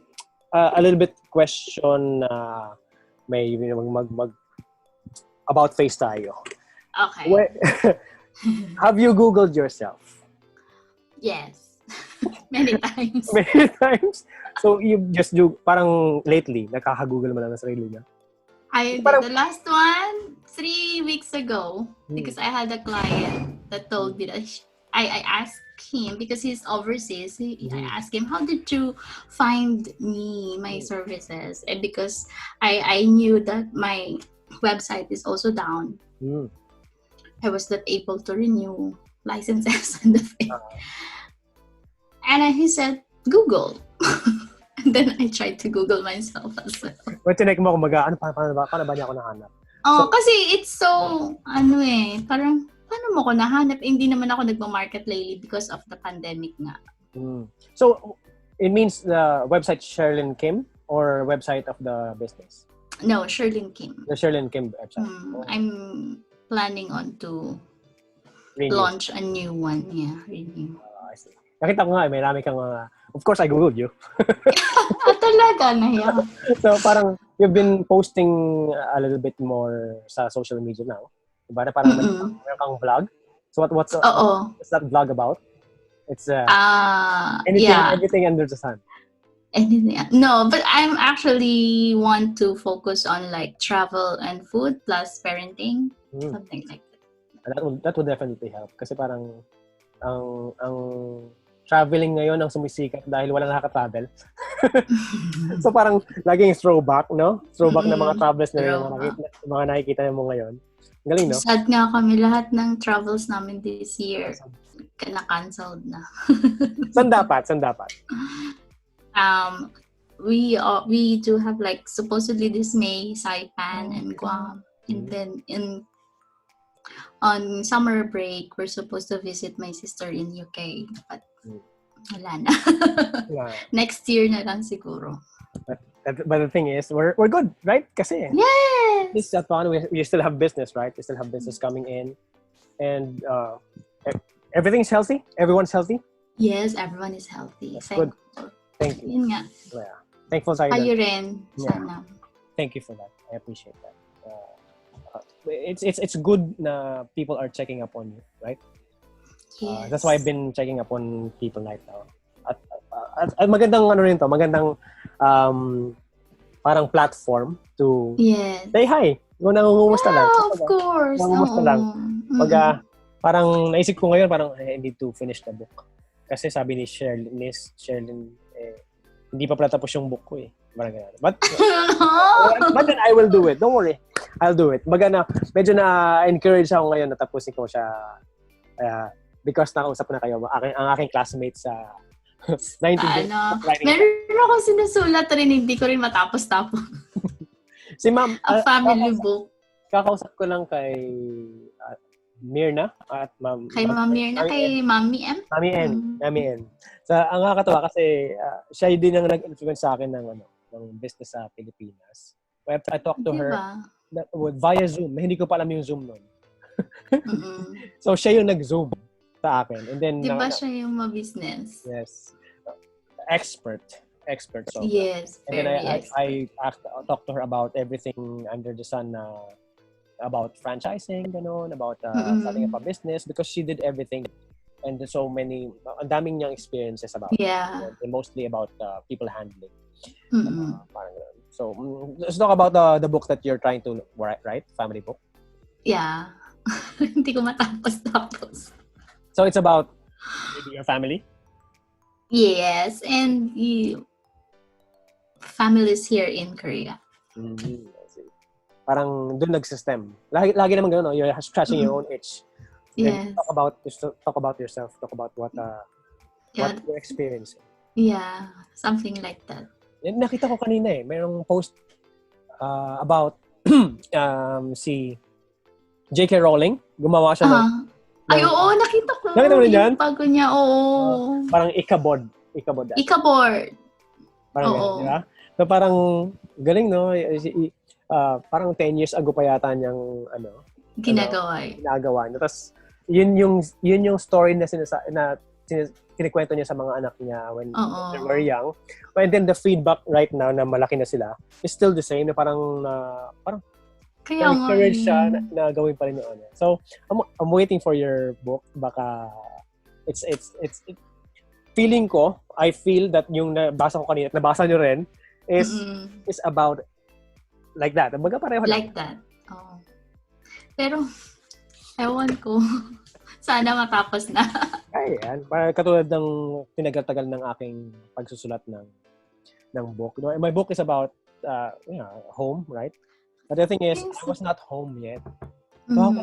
a little bit question may mag about face tayo. Okay. Have you Googled yourself? Yes. Many times. Many times? So, you just do, parang lately, nakaka-Google mo lang na sarili niya? I did the last one 3 weeks ago because I had a client that told me that I asked him because he's overseas. I asked him, how did you find me, my services? And because I knew that my website is also down. I was not able to renew licenses on the thing. And he said, Google. And then I tried to Google myself as well. But tinek mo kung paano ba niya ako nahanap? Kasi it's so, parang, paano mo ko nahanap? Hindi naman ako nagma-market lately because of the pandemic nga. So, it means the website Sherlyn Kim or website of the business? No, Sherlyn Kim. The Sherlyn Kim website. I'm planning on to launch a new one. Yeah, renew. I see. Nakita ko nga, may marami kang of course, I Googled you. Talaga na yan. So, parang you've been posting a little bit more sa social media now. Diba? Parang meron kang vlog. So, what's that vlog about? It's everything under the sun. Anything? No, but I'm actually want to focus on like travel and food plus parenting, something like that. That would definitely help kasi parang ang traveling ngayon ang sumisikat dahil wala nakaka-travel. So parang laging throwback, no? Throwback na mga travels na yung mga nakikita mo ngayon. Galing, no? Sad nga kami lahat ng travels namin this year. Na-cancelled na. Saan dapat? We do have like supposedly this May, Saipan and Guam. And then on summer break, we're supposed to visit my sister in UK. But wala na. Next year na lang siguro. But the thing is, we're good, right? Kasi yes! It's fun. We still have business, right? We still have business coming in. And everything's healthy? Everyone's healthy? Yes, everyone is healthy. That's good. Thank you. Yun nga. Yeah. Thankful tayo. Kayo rin. Sana. Thank you for that. I appreciate that. It's good na people are checking up on you, right? Yes. That's why I've been checking up on people right now. At magandang magandang parang platform to say hi. Kung nangungumusta lang. Of course. Nangungumusta lang. Parang naisip ko ngayon, parang I need to finish the book. Kasi sabi ni Sherlyn, hindi pa pala tapos yung book ko eh. Parang ganun. But then I will do it. Don't worry. I'll do it. Medyo na-encourage ako ngayon na tapusin ko siya. Because nakausap na kayo, ang aking classmate sa 19 meron ako sinusulat rin, hindi ko rin matapos-tapos. Si Ma'am, family book. Kakausap ko lang kay Mirna at Ma'am. Kay Ma'am Mirna, kay Mami M. Mami N. Ang nakakatawa kasi siya din ang nag-influence sa akin ng business sa Pilipinas. I talked to her via Zoom. Hindi ko pa alam yung Zoom noon. So siya yung nag-Zoom sa akin. And then diba siya yung ma-business? Yes. Expert. So. Yes. And then I talked to her about everything under the sun about franchising, about starting up a business because she did everything. And there's so many, ang daming niyang experiences about it. And mostly about people handling. So, let's talk about the book that you're trying to write, family book. Yeah. Hindi ko matapos. So, it's about maybe your family? Yes, and families here in Korea. I see. Parang doon nag-system. Lagi naman gano'n, you're scratching your own itch. Yes. Talk about yourself. Talk about what you're experiencing. Yeah, something like that. Nakita ko kanina mayroong post about si J.K. Rowling. Gumawa siya ng... Ay, oo, nakita ko. Nakita mo rin yan? Bago niya, oo. Parang Ika-board. Parang ganyan, di ba? So parang galing, no? Parang 10 years ago pa yata niyang ginagawa niya. Tapos yun yung story na kinikwento niya sa mga anak niya when they were young. And then the feedback right now na malaki na sila is still the same, na parang kaya encourage siya na gawin pa rin yung ano. So I'm waiting for your book. Baka it's feeling ko, I feel that yung nabasa ko kanina at nabasa niyo rin is about like that. Magkapareho like that. Oh. Pero ewan ko. Sana matapos na. Ayan. Katulad ng tinagal-tagal ng aking pagsusulat ng book. My book is about home, right? But the thing is, I was not home yet. So how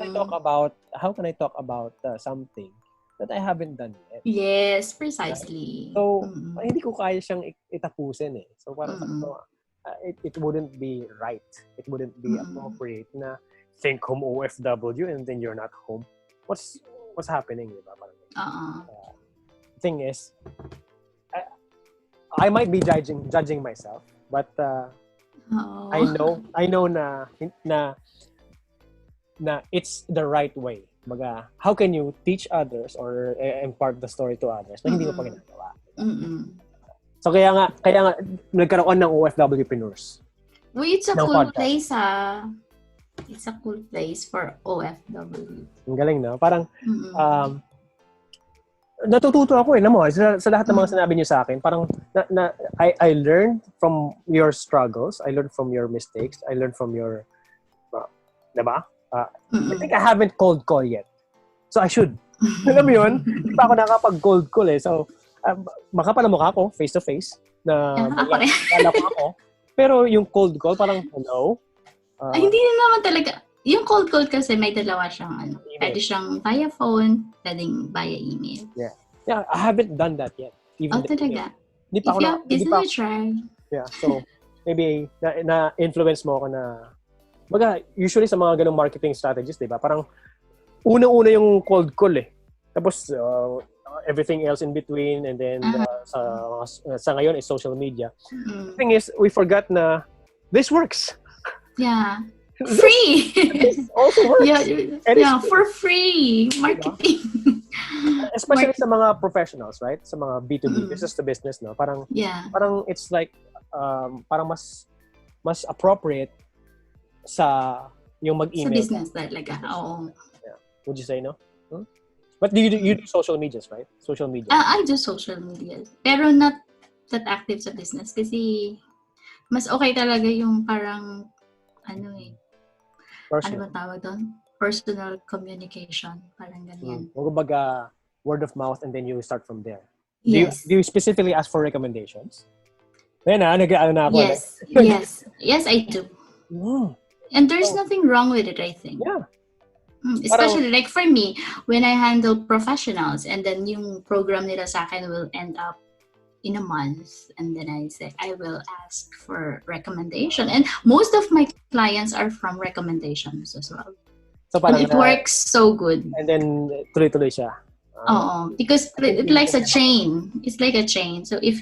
can I talk about something that I haven't done yet. Yes, precisely. So, hindi ko kaya siyang itapusin eh. So, parang it wouldn't be right. It wouldn't be appropriate na think home OFW and then you're not home. What's happening, di ba? Thing is, I might be judging myself, but I know na it's the right way. Baga, how can you teach others or impart the story to others na hindi mo pa ginagawa? So kaya nga nagkaroon ng OFWpreneurs. It's a cool place It's a cool place for OFW. Ang galing, no? Parang natututo ako sa lahat ng mga sinabi niyo sa akin. Parang I learned from your struggles, I learned from your mistakes, I learned from your diba? I think I haven't cold call yet. So I should. Alam mo yun? Hindi pa ako nakapag-cold call eh. So makapal na mukha ko, face to face, na lalako ako. Pero yung cold call, parang hello? Hindi na naman talaga. Yung cold call kasi may dalawa siyang pwede siyang via phone, pwedeng via email. Yeah, I haven't done that yet. Even talaga? Hindi pa ako try. Yeah, so maybe na-influence mo ako na usually sa mga ganung marketing strategies, di ba? Parang una-una yung cold call eh. Tapos everything else in between and then sa ngayon is social media. The thing is, we forgot na this works. Yeah. Free! This also works. Yeah, for free marketing. Especially sa mga professionals, right? Sa mga B2B, business to business, no? Parang it's like parang mas appropriate sa yung mag-email. Sa business talaga. Oo. Yeah. Would you say no? But you do social medias, right? Social media. I do social media. Pero not that active sa business kasi mas okay talaga yung parang personal. Ano ba tawag doon? Personal communication. Parang ganyan. Kumbaga, word of mouth and then you start from there. Yes. Do you specifically ask for recommendations? Nag-ano na ako. Yes, I do. And there's nothing wrong with it, I think. Yeah. Especially like for me, when I handle professionals and then yung program nila sa akin will end up in a month and then I will ask for recommendation. And most of my clients are from recommendations as well. So parang it works so good. And then tuloy-tuloy siya. Because it likes a chain. It's like a chain. So if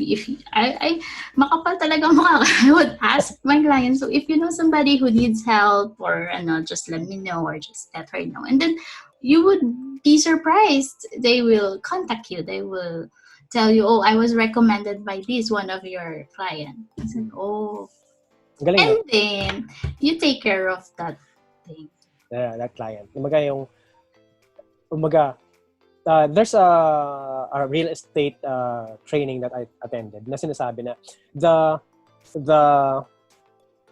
I makapal talaga mukha, I would ask my clients. So if you know somebody who needs help or just let me know or just let her know. And then you would be surprised. They will contact you. They will tell you, I was recommended by one of your clients. I said, Galing and then you take care of that thing. Yeah, that client. There's a real estate training that I attended na sinasabi na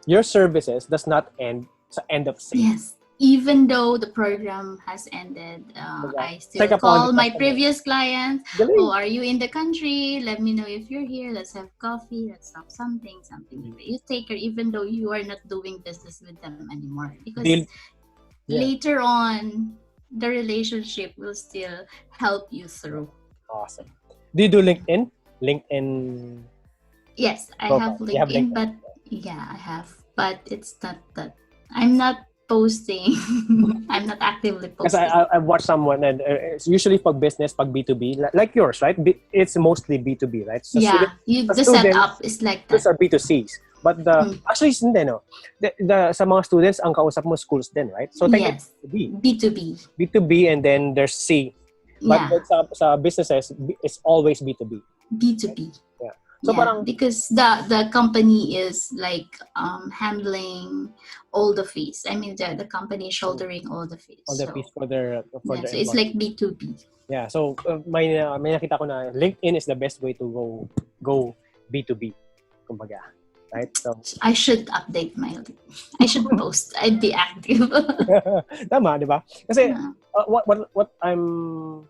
your services does not end sa end of sale. Yes. Even though the program has ended, I still call my previous clients. Are you in the country? Let me know if you're here. Let's have coffee. Let's talk something. You take care even though you are not doing business with them anymore. Because later on, the relationship will still help you through. Awesome. Do you do LinkedIn? Yes, I have LinkedIn, but I have. But it's not that. I'm not posting. I'm not actively posting. Because I've watched someone and it's usually pag business, pag B2B, like yours, right? It's mostly B2B, right? So the setup is like that. Those are B2Cs. But actually, hindi, no? Sa mga students, ang kausap mo schools din, right? So, yes. B2B. B2B and then there's C. But sa businesses, it's always B2B. B2B. Yeah. So parang, because the company is like handling all the fees. I mean, the company is shouldering all the fees. All the fees for their so it's like B2B. Yeah. So may nakita ko na LinkedIn is the best way to go B2B. Kumbaga. Right? So I should update I should post. I'd be active. Tama, di ba? Kasi what I'm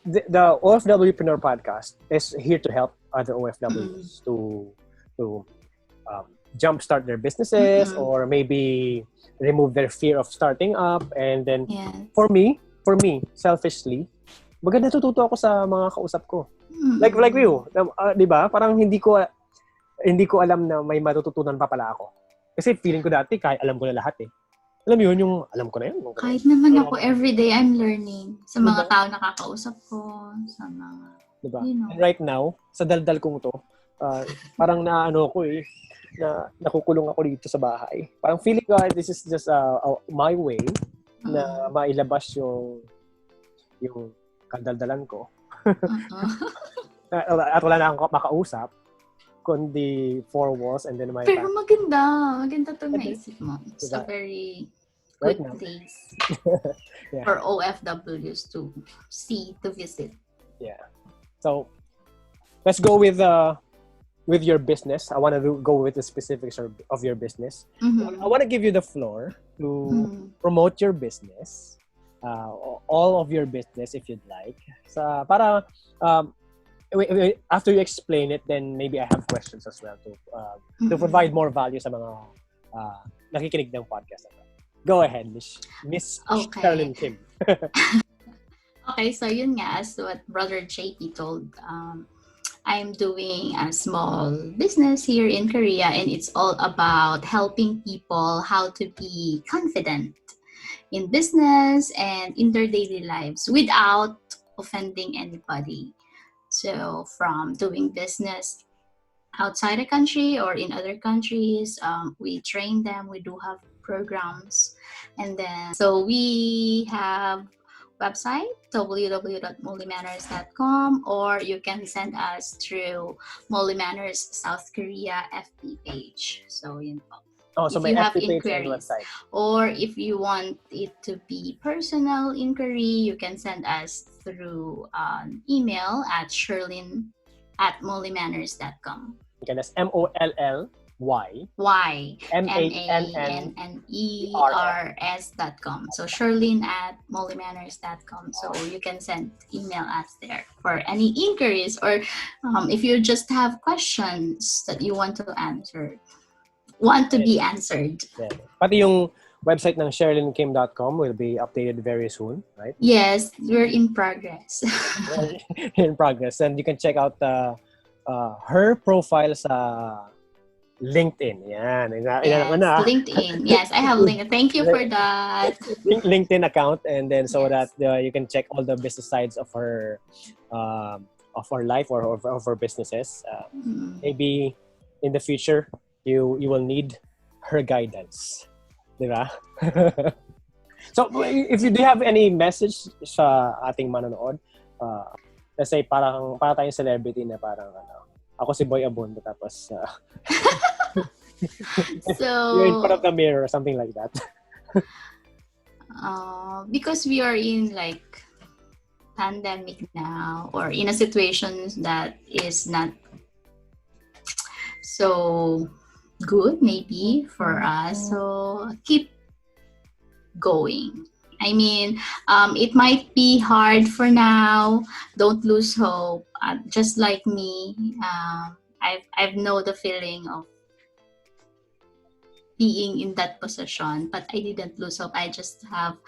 the OFWpreneur Podcast is here to help other OFWs to jumpstart their businesses or maybe remove their fear of starting up. And then for me, selfishly, Baga natututo ako sa mga kausap ko. Mm. Like you, 'di ba? Parang hindi ko alam na may matututunan pa pala ako. Kasi feeling ko dati kahit alam ko na lahat eh. Alam mo yun, yung alam ko na yun. Kahit naman ako, everyday I'm learning sa mga Diba? tao nakakausap ko, sa mga, Diba? you know. And right now, sa daldal kong to, parang naano ko na nakukulong ako dito sa bahay. Parang feeling ko this is just my way na mailabas yung kadaldalan ko. At wala na akong makausap, kundi four walls and then my Pero maganda itong naisip mo. It's diba? a very Right good now. place Yeah. for OFWs to visit. Yeah. So, let's go with your business. I want to go with the specifics of your business. Mm-hmm. I want to give you the floor to promote your business, all of your business if you'd like. Para after you explain it, then maybe I have questions as well to provide more value sa mga nakikinig ng podcast. Go ahead, Miss Sherlyn Kim. Okay, so yun nga, as what Brother JP told, I'm doing a small business here in Korea, and it's all about helping people how to be confident in business and in their daily lives without offending anybody. So from doing business outside the country or in other countries, we train them. We do have programs, and then so we have website www.mollymanners.com, or you can send us through Molly Manners South Korea FB page. So yun po. Oh, so if may you have FB page and inquiries, website. or if you want it to be personal inquiry, you can send us through email at sherlyn@mollymanners.com. Okay, that's MOLLY MANNERS.com. So Sherlyn@mollymanners.com. So you can send email us there for any inquiries, or if you just have questions that you want to be answered. Yeah. Pati yung website ng sherlynkim.com will be updated very soon, right? Yes, we're in progress. In progress. And you can check out her profile sa LinkedIn. Yan. Yes, LinkedIn. Yes, I have LinkedIn. Thank you for that. LinkedIn account, and then so Yes. that you can check all the business sides of her life or of her businesses. Maybe in the future, you will need her guidance. Diba? So, if you do have any message sa ating manonood, let's say para tayong celebrity na parang ako si Boy Abondo, tapos So you're in front of the mirror or something like that. Because we are in like pandemic now, or in a situation that is not so good maybe for us, so keep going. I mean, it might be hard for now. Don't lose hope. Just like me, I've know the feeling of being in that position, but I didn't lose hope. I just have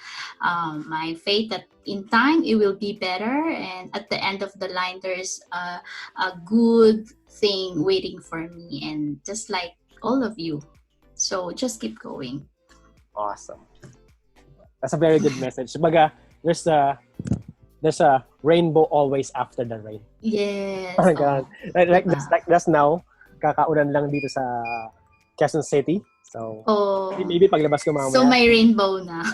my faith that in time it will be better, and at the end of the line there's a good thing waiting for me, and just like all of you. So just keep going. Awesome. That's a very good message. Baga, there's a rainbow always after the rain. Yes. Oh my God. Like just now, kakaulan lang dito sa Quezon City. So, maybe paglabas ko mamaya. So, may rainbow na.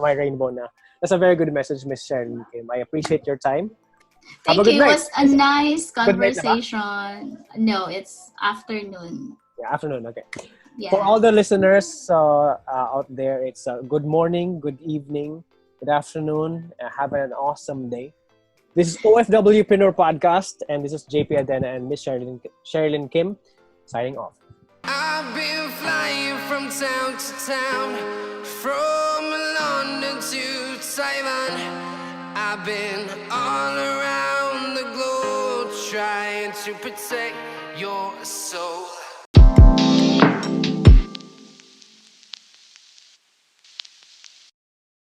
May rainbow na. That's a very good message, Miss Sherlyn Kim. I appreciate your time. Thank you. It was a nice conversation. No, it's afternoon. Yeah, afternoon. Okay. Yeah. For all the listeners out there, it's good morning, good evening, good afternoon. Have an awesome day. This is OFWpreneurs Podcast, and this is JP Adena and Miss Sherlyn Kim signing off. I've been flying from town to town, from London to Taiwan. I've been all around the globe trying to protect your soul.